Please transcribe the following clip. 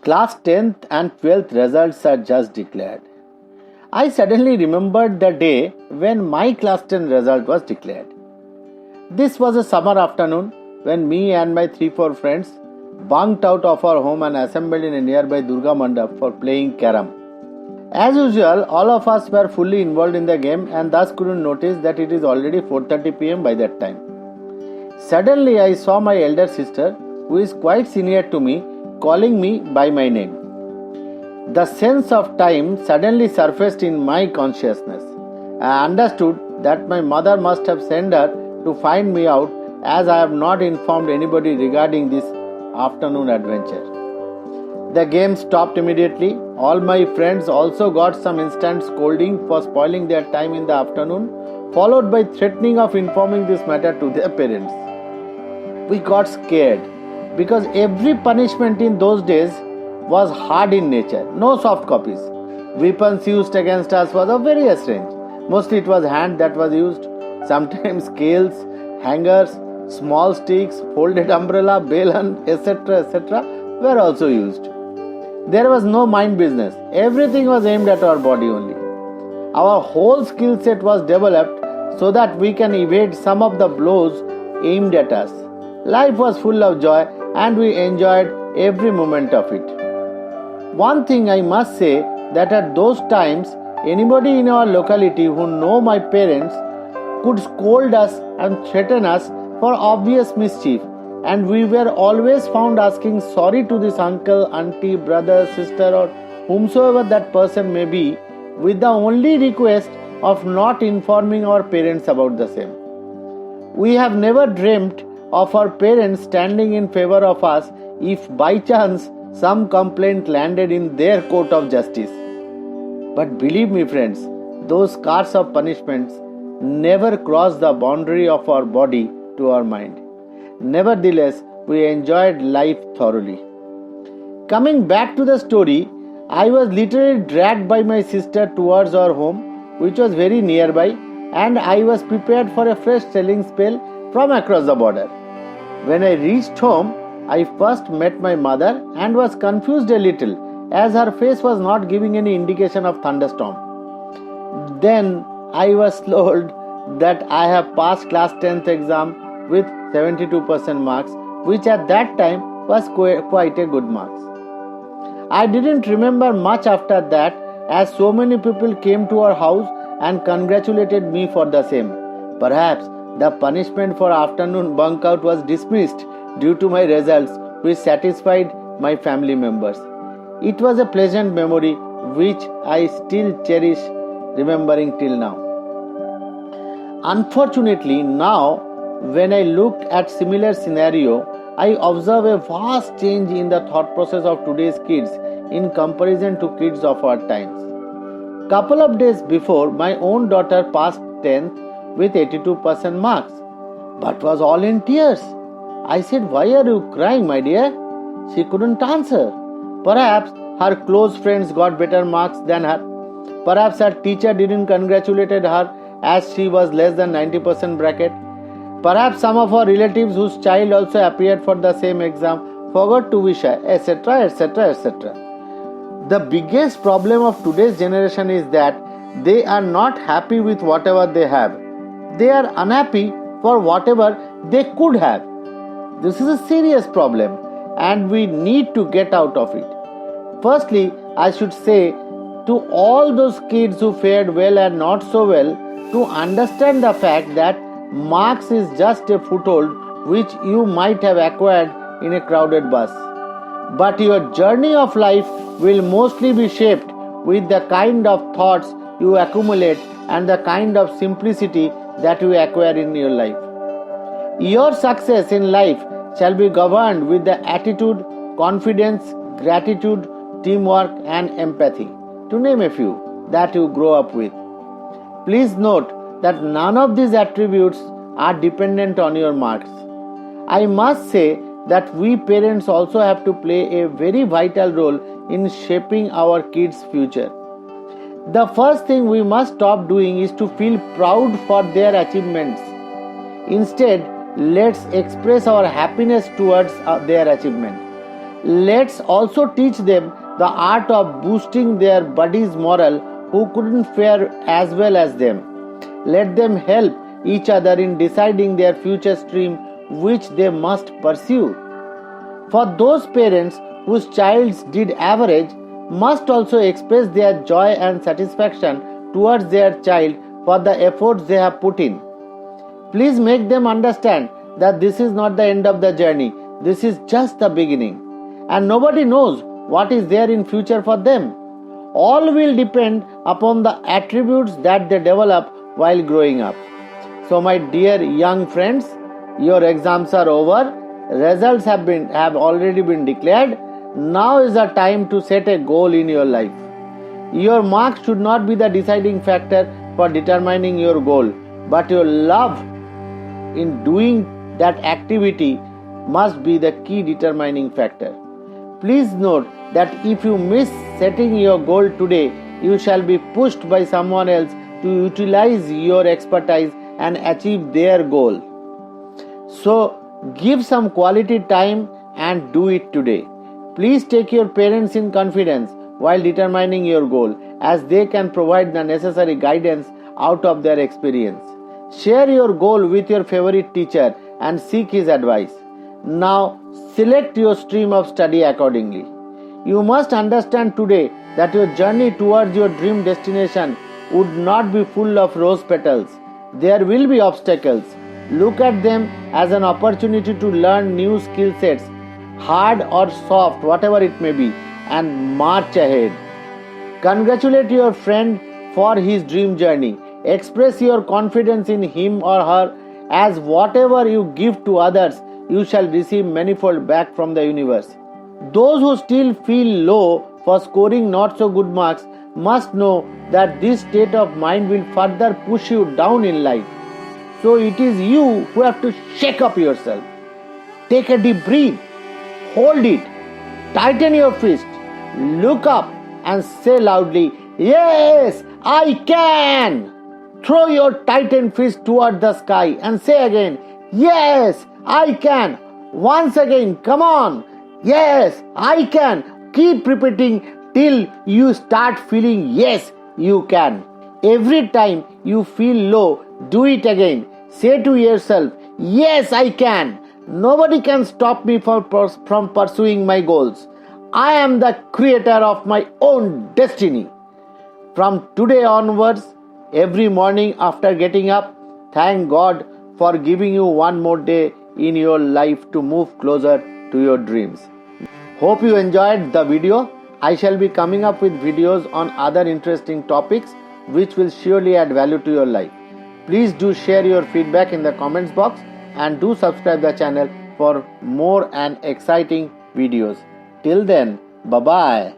Class 10th and 12th results are just declared. I suddenly remembered the day when my class 10 result was declared. This was a summer afternoon when me and my 3-4 friends bunked out of our home and assembled in a nearby Durga Mandap for playing carom. As usual, all of us were fully involved in the game and thus couldn't notice that it is already 4:30 pm by that time. Suddenly, I saw my elder sister, who is quite senior to me, calling me by my name. The sense of time suddenly surfaced in my consciousness. I understood that my mother must have sent her to find me out, as I have not informed anybody regarding this afternoon adventure. The game stopped immediately. All my friends also got some instant scolding for spoiling their time in the afternoon, followed by threatening of informing this matter to their parents. We got scared because every punishment in those days was hard in nature, no soft copies. Weapons used against us was of various range. Mostly it was hand that was used, sometimes scales, hangers, small sticks, folded umbrella, balan, etc. were also used. There was no mind business. Everything was aimed at our body only. Our whole skill set was developed so that we can evade some of the blows aimed at us. Life was full of joy and we enjoyed every moment of it. One thing I must say, that at those times, anybody in our locality who know my parents could scold us and threaten us for obvious mischief, and we were always found asking sorry to this uncle, auntie, brother, sister, or whomsoever that person may be, with the only request of not informing our parents about the same. We have never dreamt of our parents standing in favor of us if by chance some complaint landed in their court of justice. But believe me, friends, those scars of punishments never cross the boundary of our body to our mind. Nevertheless, we enjoyed life thoroughly. Coming back to the story, I was literally dragged by my sister towards our home, which was very nearby, and I was prepared for a fresh selling spell from across the border. When I reached home, I first met my mother and was confused a little, as her face was not giving any indication of thunderstorm. Then I was told that I have passed class 10th exam with 72% marks, which at that time was quite a good marks. I didn't remember much after that, as so many people came to our house and congratulated me for the same. Perhaps the punishment for afternoon bunk out was dismissed due to my results, which satisfied my family members. It was a pleasant memory which I still cherish, remembering till now. Unfortunately, now when I look at similar scenario, I observe a vast change in the thought process of today's kids in comparison to kids of our times. Couple of days before, my own daughter passed 10th with 82% marks, but was all in tears. I said, "Why are you crying, my dear?" She couldn't answer. Perhaps her close friends got better marks than her. Perhaps her teacher didn't congratulate her as she was less than 90% bracket. Perhaps some of her relatives whose child also appeared for the same exam forgot to wish her, etc. The biggest problem of today's generation is that they are not happy with whatever they have. They are unhappy for whatever they could have. This is a serious problem and we need to get out of it. Firstly, I should say to all those kids who fared well and not so well to understand the fact that marks is just a foothold which you might have acquired in a crowded bus. But your journey of life will mostly be shaped with the kind of thoughts you accumulate and the kind of simplicity that you acquire in your life. Your success in life shall be governed with the attitude, confidence, gratitude, teamwork and empathy, to name a few, that you grow up with. Please note that none of these attributes are dependent on your marks. I must say that we parents also have to play a very vital role in shaping our kids' future. The first thing we must stop doing is to feel proud for their achievements. Instead, let's express our happiness towards their achievement. Let's also teach them the art of boosting their buddies' morale who couldn't fare as well as them. Let them help each other in deciding their future stream which they must pursue. For those parents whose child did average must also express their joy and satisfaction towards their child for the efforts they have put in. Please make them understand that this is not the end of the journey, this is just the beginning. And nobody knows what is there in future for them. All will depend upon the attributes that they develop while growing up. So my dear young friends, your exams are over, results have already been declared. Now is the time to set a goal in your life. Your marks should not be the deciding factor for determining your goal, but your love in doing that activity must be the key determining factor. Please note that if you miss setting your goal today, you shall be pushed by someone else to utilize your expertise and achieve their goal. So give some quality time and do it today. Please take your parents in confidence while determining your goal, as they can provide the necessary guidance out of their experience. Share your goal with your favorite teacher and seek his advice. Now select your stream of study accordingly. You must understand today that your journey towards your dream destination would not be full of rose petals. There will be obstacles. Look at them as an opportunity to learn new skill sets, hard or soft, whatever it may be, and march ahead. Congratulate your friend for his dream journey. Express your confidence in him or her, as whatever you give to others, you shall receive manifold back from the universe. Those who still feel low for scoring not so good marks must know that this state of mind will further push you down in life. So it is you who have to shake up yourself. Take a deep breath, hold it, tighten your fist, look up and say loudly, "Yes, I can!" Throw your tightened fist toward the sky and say again, "Yes, I can!" Once again, come on, "Yes, I can!" Keep repeating till you start feeling yes, you can. Every time you feel low, do it again. Say to yourself, "Yes, I can. Nobody can stop me from pursuing my goals. I am the creator of my own destiny." From today onwards, every morning after getting up, thank God for giving you one more day in your life to move closer to your dreams. Hope you enjoyed the video. I shall be coming up with videos on other interesting topics which will surely add value to your life. Please do share your feedback in the comments box and do subscribe the channel for more and exciting videos. Till then, bye-bye.